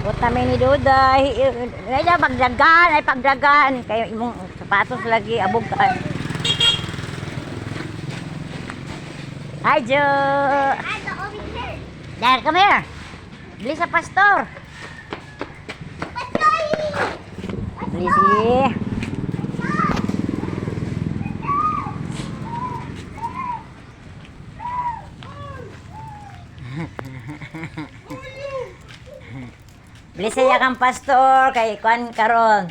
Buot namin ni Duday. Ay na pagdagan, ay pagdagan. Kayo imong sapatos lagi abog ka. Hi, Jo. Dad, come here. Bili sa pastor. Bili si. Bili siya kang pastor kay Kwan karon.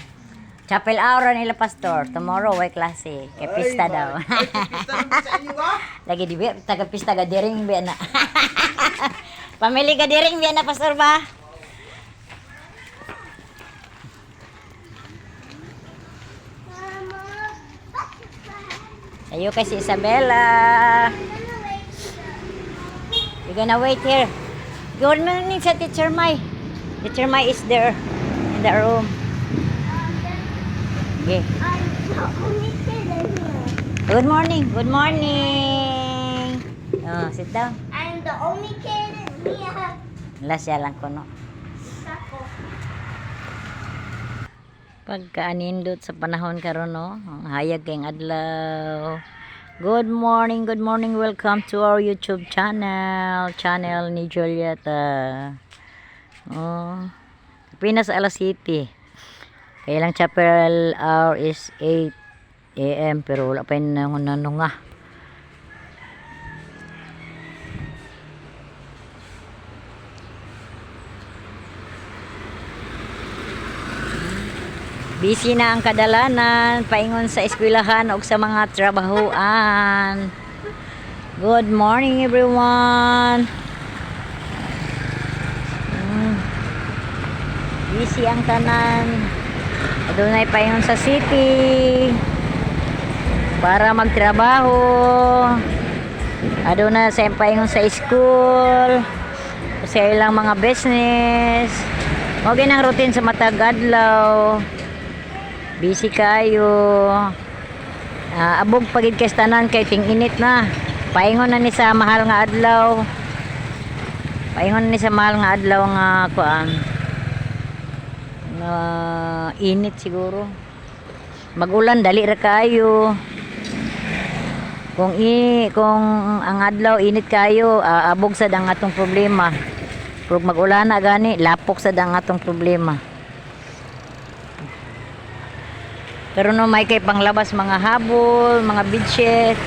Chapel hour nila pastor. Tomorrow way klase. Kay pista daw. Lagi di biya taga pista ga diring biya na. Pamili ka diring biya na pastor ba? Ayo kay si Isabella. You're gonna wait here. Good morning sa Teacher Mai. Teacher Mai is there in the room. Okay. Good morning. Good morning. Oh, sit down. I'm the only kid in here. Lasya lang ko no. Pagkaanindot sa panahon karon no, ang hayag kayong adlaw. Good morning, welcome to our YouTube channel ni Julieta. Oh, Pinas alas 7. Kailang chapel hour is 8 AM pero wala pa yun nga. Busy na ang kadalanan, paingon sa eskwelahan o sa mga trabahoan. Good morning everyone. Busy ang tanan. Adunay paingon sa city para magtrabaho. Aduna sa paingon sa school sa ilang mga business. Mo ginang routine sa matag adlaw. Busy kayo. Abog pagid kay tanan kay ting init na. Paingon na ni sa mahal nga adlaw. Paingon ni sa mahal nga adlaw nga kuan. Init siguro. Magulan dali ra kayo. Kung ang adlaw init kayo, abog sad ang atong problema. Kung magulan na gani, lapok sad ang atong problema. Pero no may kay panglabas mga habol, mga bedsheet.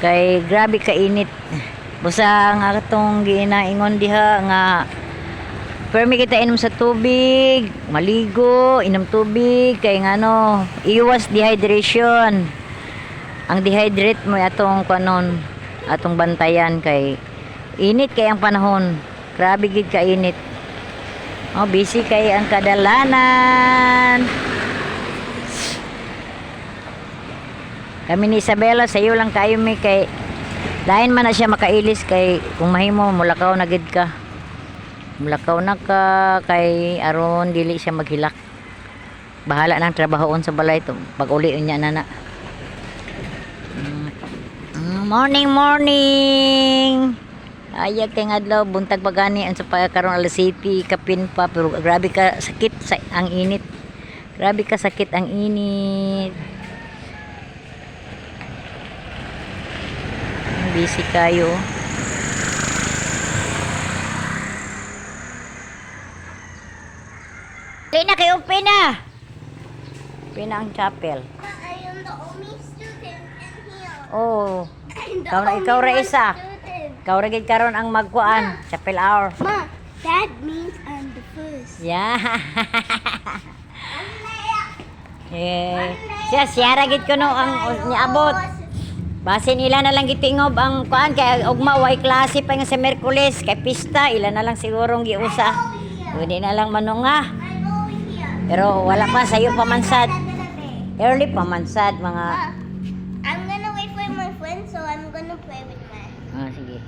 Kay grabe ka init. Busa nga atong ginaingon diha nga permi kita inom sa tubig, maligo, inom tubig kay ngano, iwas dehydration. Ang dehydrate mo atong kanon, atong bantayan kay init kay ang panahon. Grabe gid ka init. Oh, busy kay ang kadalanan. Kami ni Isabella, sa iyo lang kayo may kay lain man na siya makailis kay kung mahimo mulakaw na gid ka. Mulakaw na ka kay aron dili siya maghilak. Bahala nang trabahoon sa balay to pag uli unya nana. Morning. Ayag kay adlaw buntag pagani ang sa karon alas 7 kapin pa pero grabe ka sakit ang init. Grabe ka sakit ang init. Busy kayo. Pina kayo, pina. Pina ang chapel. I am the only student in here. Oh. I'm the Ikaw ra only isa. student. Ikaw ra gid karon ang magkuan, chapel hour. Ma, that means I'm the first. Yeah. Siya ra gid kuno ang niabot. Base nila na lang gitingob ang kuan kay ugma way klase pa nga sa Miyerkules kay pista ila na lang sigurong giusa. Pwede na lang manunga. I'm over here. Pero wala pa sayo pamansad. Early pamansad mga I'm gonna wait for my friend, so I'm gonna play with my. sige.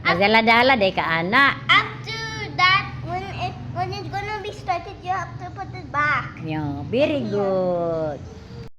Nagdala-dala day ka ana. After that, when it's gonna be started, you have to put it back. Very good.